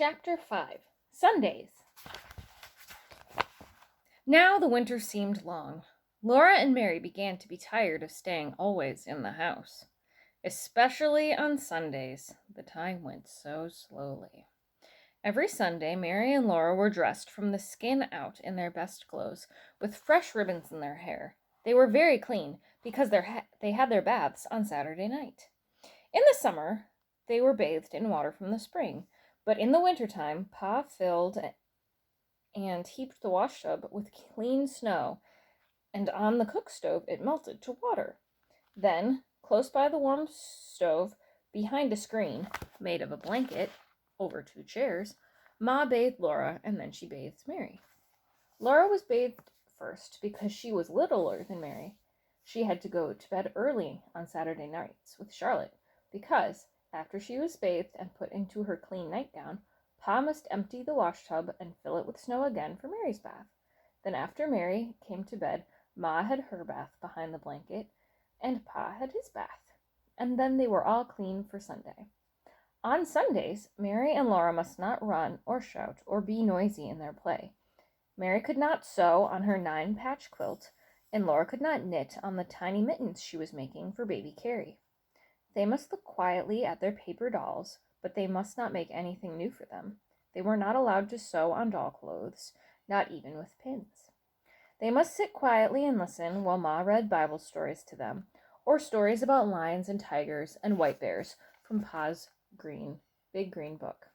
Chapter 5 Sundays. Now the winter seemed long. Laura and Mary began to be tired of staying always in the house. Especially on Sundays, the time went so slowly. Every Sunday, Mary and Laura were dressed from the skin out in their best clothes, with fresh ribbons in their hair. They were very clean, because they had their baths on Saturday night. In the summer, they were bathed in water from the spring, but in the wintertime, Pa filled and heaped the washtub with clean snow, and on the cook stove it melted to water. Then, close by the warm stove, behind a screen made of a blanket, over 2 chairs, Ma bathed Laura, and then she bathed Mary. Laura was bathed first because she was littler than Mary. She had to go to bed early on Saturday nights with Charlotte, because, after she was bathed and put into her clean nightgown, Pa must empty the washtub and fill it with snow again for Mary's bath. Then after Mary came to bed, Ma had her bath behind the blanket, and Pa had his bath. And then they were all clean for Sunday. On Sundays, Mary and Laura must not run or shout or be noisy in their play. Mary could not sew on her 9-patch quilt, and Laura could not knit on the tiny mittens she was making for baby Carrie. They must look quietly at their paper dolls, but they must not make anything new for them. They were not allowed to sew on doll clothes, not even with pins. They must sit quietly and listen while Ma read Bible stories to them, or stories about lions and tigers and white bears from Pa's big green book,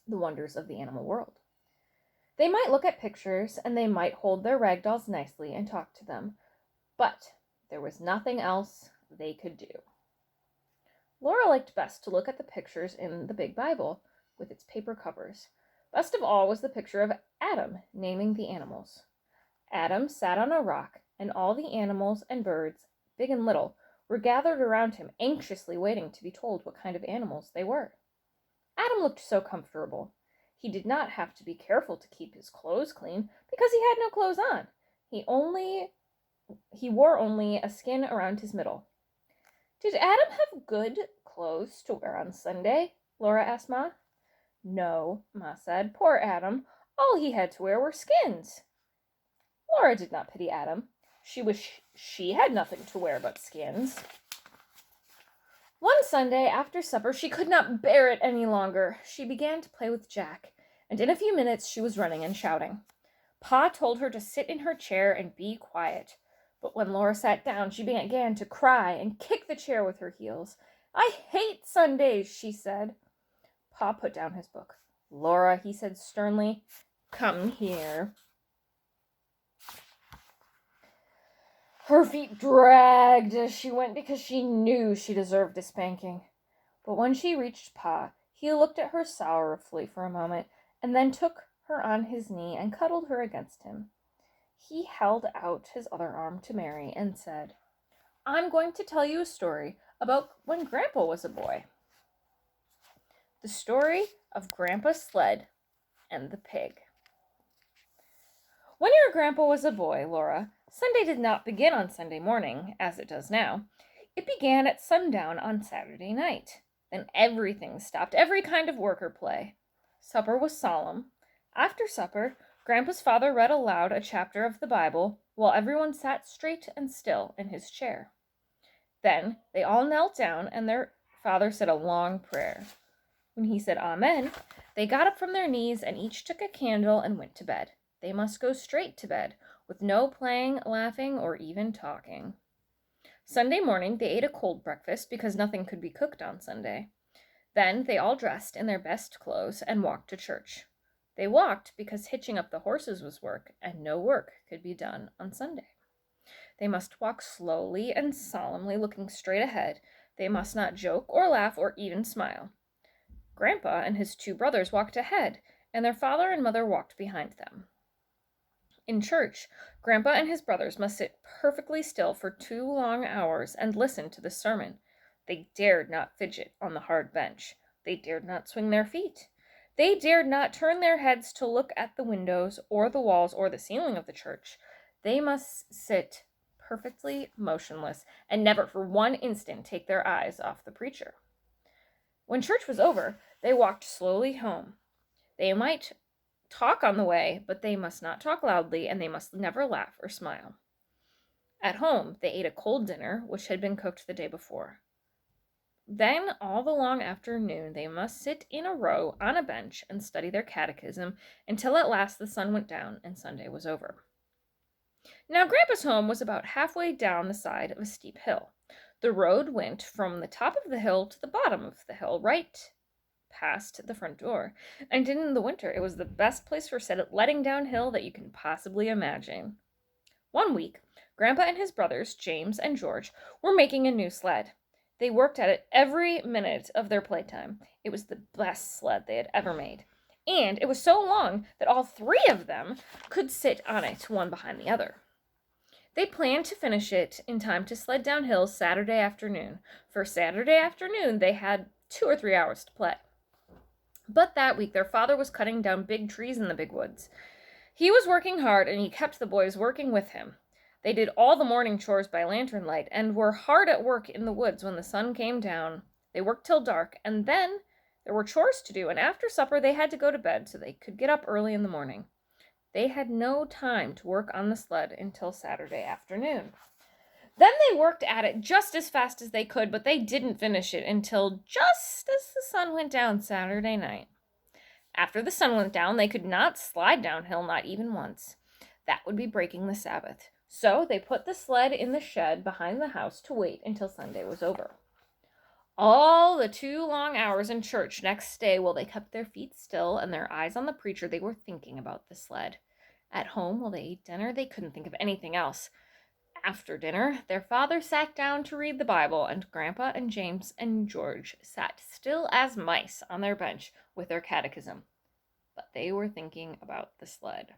The Wonders of the Animal World. They might look at pictures, and they might hold their rag dolls nicely and talk to them, but there was nothing else they could do. Laura liked best to look at the pictures in the big Bible with its paper covers. Best of all was the picture of Adam naming the animals. Adam sat on a rock, and all the animals and birds, big and little, were gathered around him, anxiously waiting to be told what kind of animals they were. Adam looked so comfortable. He did not have to be careful to keep his clothes clean, because he had no clothes on. He wore only a skin around his middle. "Did Adam have good clothes to wear on Sunday?" Laura asked Ma. "No," Ma said. "Poor Adam. All he had to wear were skins." Laura did not pity Adam. She wished she had nothing to wear but skins. One Sunday, after supper, she could not bear it any longer. She began to play with Jack, and in a few minutes she was running and shouting. Pa told her to sit in her chair and be quiet. But when Laura sat down, she began to cry and kick the chair with her heels. "I hate Sundays," she said. Pa put down his book. "Laura," he said sternly, "come here." Her feet dragged as she went because she knew she deserved a spanking. But when she reached Pa, he looked at her sorrowfully for a moment, and then took her on his knee and cuddled her against him. He held out his other arm to Mary and said, "I'm going to tell you a story about when Grandpa was a boy." The story of Grandpa Sled and the pig. When your grandpa was a boy, Laura, Sunday did not begin on Sunday morning, as it does now. It began at sundown on Saturday night. Then everything stopped, every kind of work or play. Supper was solemn. After supper, Grandpa's father read aloud a chapter of the Bible, while everyone sat straight and still in his chair. Then they all knelt down, and their father said a long prayer. When he said Amen, they got up from their knees and each took a candle and went to bed. They must go straight to bed, with no playing, laughing, or even talking. Sunday morning they ate a cold breakfast because nothing could be cooked on Sunday. Then they all dressed in their best clothes and walked to church. They walked because hitching up the horses was work, and no work could be done on Sunday. They must walk slowly and solemnly, looking straight ahead. They must not joke or laugh or even smile. Grandpa and his 2 brothers walked ahead, and their father and mother walked behind them. In church, Grandpa and his brothers must sit perfectly still for 2 long hours and listen to the sermon. They dared not fidget on the hard bench. They dared not swing their feet. They dared not turn their heads to look at the windows or the walls or the ceiling of the church. They must sit perfectly motionless and never for one instant take their eyes off the preacher. When church was over, they walked slowly home. They might talk on the way, but they must not talk loudly, and they must never laugh or smile. At home, they ate a cold dinner, which had been cooked the day before. Then, all the long afternoon, they must sit in a row on a bench and study their catechism until at last the sun went down and Sunday was over. Now, Grandpa's home was about halfway down the side of a steep hill. The road went from the top of the hill to the bottom of the hill, right past the front door. And in the winter, it was the best place for sledding downhill that you can possibly imagine. One week, Grandpa and his brothers, James and George, were making a new sled. They worked at it every minute of their playtime. It was the best sled they had ever made. And it was so long that all three of them could sit on it, one behind the other. They planned to finish it in time to sled downhill Saturday afternoon. For Saturday afternoon, they had 2 or 3 hours to play. But that week, their father was cutting down big trees in the big woods. He was working hard, and he kept the boys working with him. They did all the morning chores by lantern light and were hard at work in the woods when the sun came down. They worked till dark, and then there were chores to do, and after supper they had to go to bed so they could get up early in the morning. They had no time to work on the sled until Saturday afternoon. Then they worked at it just as fast as they could, but they didn't finish it until just as the sun went down Saturday night. After the sun went down, they could not slide downhill, not even once. That would be breaking the Sabbath. So they put the sled in the shed behind the house to wait until Sunday was over. All the 2 long hours in church next day, while they kept their feet still and their eyes on the preacher, they were thinking about the sled. At home, while they ate dinner, they couldn't think of anything else. After dinner, their father sat down to read the Bible, and Grandpa and James and George sat still as mice on their bench with their catechism. But they were thinking about the sled.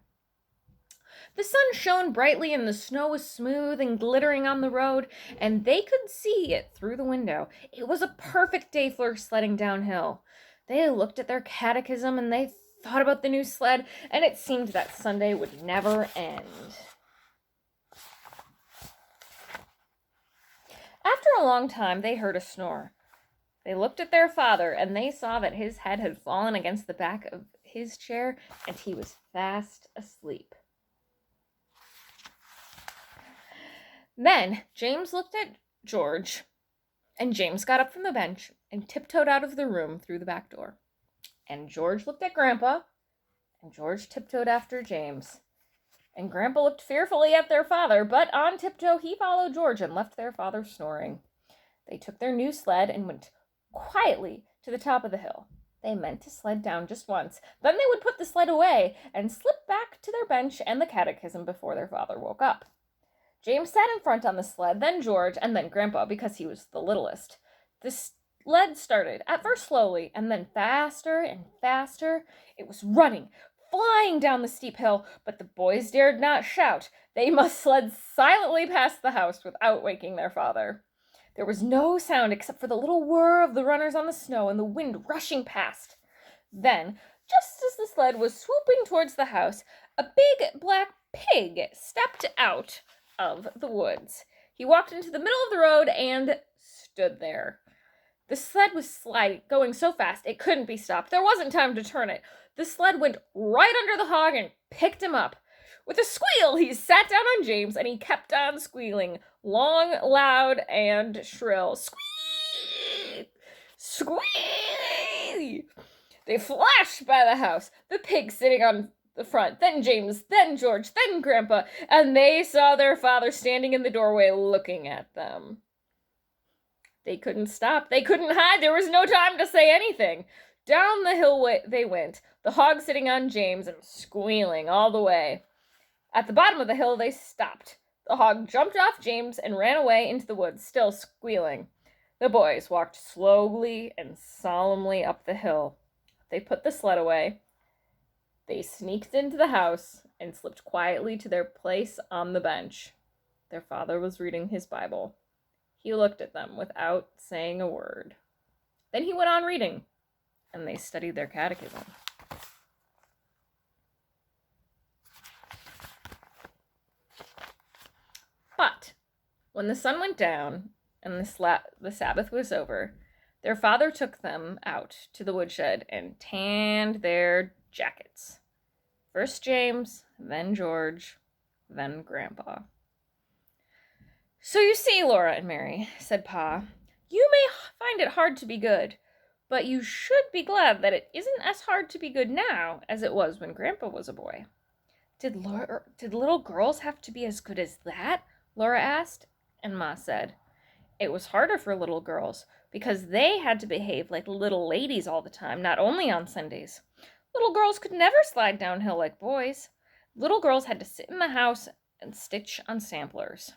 The sun shone brightly, and the snow was smooth and glittering on the road, and they could see it through the window. It was a perfect day for sledding downhill. They looked at their catechism, and they thought about the new sled, and it seemed that Sunday would never end. After a long time, they heard a snore. They looked at their father, and they saw that his head had fallen against the back of his chair, and he was fast asleep. Then James looked at George, and James got up from the bench and tiptoed out of the room through the back door. And George looked at Grandpa, and George tiptoed after James. And Grandpa looked fearfully at their father, but on tiptoe he followed George and left their father snoring. They took their new sled and went quietly to the top of the hill. They meant to sled down just once. Then they would put the sled away and slip back to their bench and the catechism before their father woke up. James sat in front on the sled, then George, and then Grandpa, because he was the littlest. The sled started, at first slowly, and then faster and faster. It was running, flying down the steep hill, but the boys dared not shout. They must sled silently past the house without waking their father. There was no sound except for the little whir of the runners on the snow and the wind rushing past. Then, just as the sled was swooping towards the house, a big black pig stepped out of the woods. He walked into the middle of the road and stood there. The sled was going so fast it couldn't be stopped. There wasn't time to turn it. The sled went right under the hog and picked him up. With a squeal, he sat down on James, and he kept on squealing, long, loud, and shrill. Squeak! Squeak! They flashed by the house, the pig sitting on the front, then James, then George, then Grandpa, and they saw their father standing in the doorway looking at them. They couldn't stop. They couldn't hide. There was no time to say anything. Down the hill they went, the hog sitting on James and squealing all the way. At the bottom of the hill, they stopped. The hog jumped off James and ran away into the woods, still squealing. The boys walked slowly and solemnly up the hill. They put the sled away. They sneaked into the house and slipped quietly to their place on the bench. Their father was reading his Bible. He looked at them without saying a word. Then he went on reading, and they studied their catechism. But when the sun went down and the Sabbath was over, Their father took them out to the woodshed and tanned their jackets. First James, then George, then Grandpa. "So you see, Laura and Mary," said Pa, "you may find it hard to be good, but you should be glad that it isn't as hard to be good now as it was when Grandpa was a boy." Did little girls have to be as good as that?" Laura asked, and Ma said, "It was harder for little girls, because they had to behave like little ladies all the time, not only on Sundays. Little girls could never slide downhill like boys. Little girls had to sit in the house and stitch on samplers."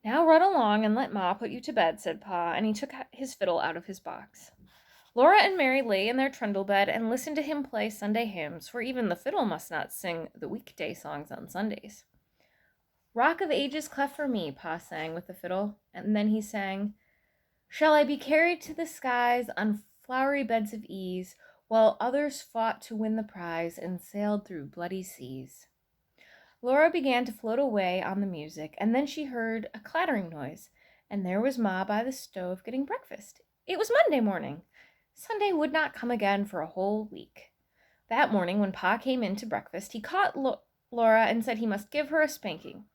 "Now run along and let Ma put you to bed," said Pa, and he took his fiddle out of his box. Laura and Mary lay in their trundle bed and listened to him play Sunday hymns, for even the fiddle must not sing the weekday songs on Sundays. "Rock of Ages cleft for me," Pa sang with the fiddle, and then he sang, "Shall I be carried to the skies on flowery beds of ease, while others fought to win the prize and sailed through bloody seas." Laura began to float away on the music, and then she heard a clattering noise, and there was Ma by the stove getting breakfast. It was Monday morning. Sunday would not come again for a whole week. That morning, when Pa came in to breakfast, he caught Laura and said he must give her a spanking.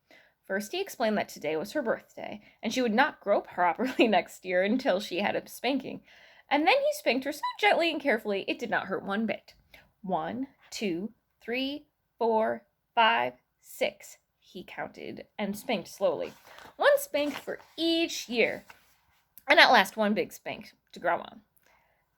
First, he explained that today was her birthday, and she would not grow properly next year until she had a spanking. And then he spanked her so gently and carefully it did not hurt one bit. 1, 2, 3, 4, 5, 6, he counted, and spanked slowly. One spank for each year, and at last one big spank to grow on.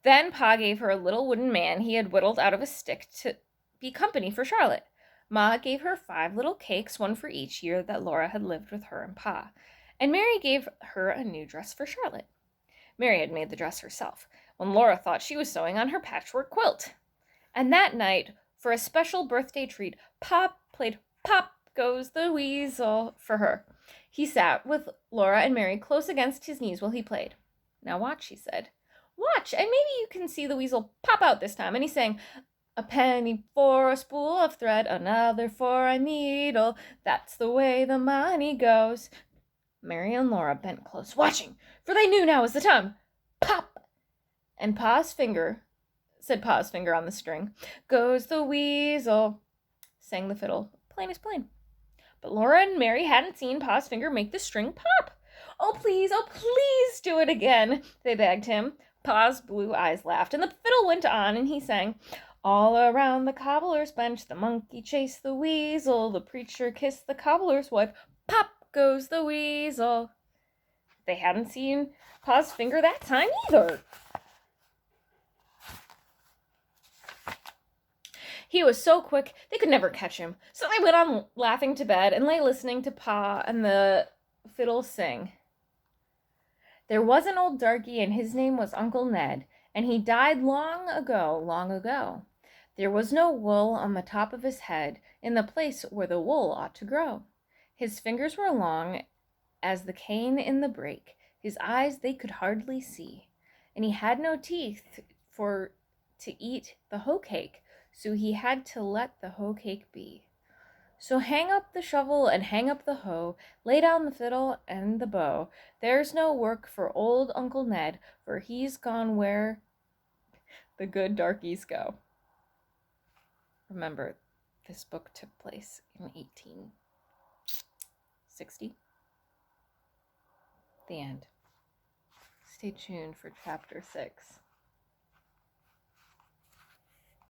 Then Pa gave her a little wooden man he had whittled out of a stick to be company for Charlotte. Ma gave her 5 little cakes, one for each year that Laura had lived with her and Pa, and Mary gave her a new dress for Charlotte. Mary had made the dress herself, when Laura thought she was sewing on her patchwork quilt. And that night, for a special birthday treat, Pa played Pop Goes the Weasel for her. He sat with Laura and Mary close against his knees while he played. "Now watch," she said. "Watch, and maybe you can see the weasel pop out this time." And he sang, "A penny for a spool of thread, another for a needle. That's the way the money goes." Mary and Laura bent close, watching, for they knew now was the time. Pop! And Pa's finger on the string. "Goes the weasel," sang the fiddle, plain as plain. But Laura and Mary hadn't seen Pa's finger make the string pop. Oh, please do it again," they begged him. Pa's blue eyes laughed, and the fiddle went on, and he sang, "All around the cobbler's bench, the monkey chased the weasel, the preacher kissed the cobbler's wife, pop goes the weasel." They hadn't seen Pa's finger that time either. He was so quick they could never catch him, so they went on laughing to bed and lay listening to Pa and the fiddle sing. "There was an old darky, and his name was Uncle Ned, and he died long ago, long ago. There was no wool on the top of his head, in the place where the wool ought to grow. His fingers were long as the cane in the brake, his eyes they could hardly see, and he had no teeth for to eat the hoe cake, so he had to let the hoe cake be. So hang up the shovel and hang up the hoe, lay down the fiddle and the bow. There's no work for old Uncle Ned, for he's gone where the good darkies go." Remember, this book took place in 1860. The end. Stay tuned for chapter 6.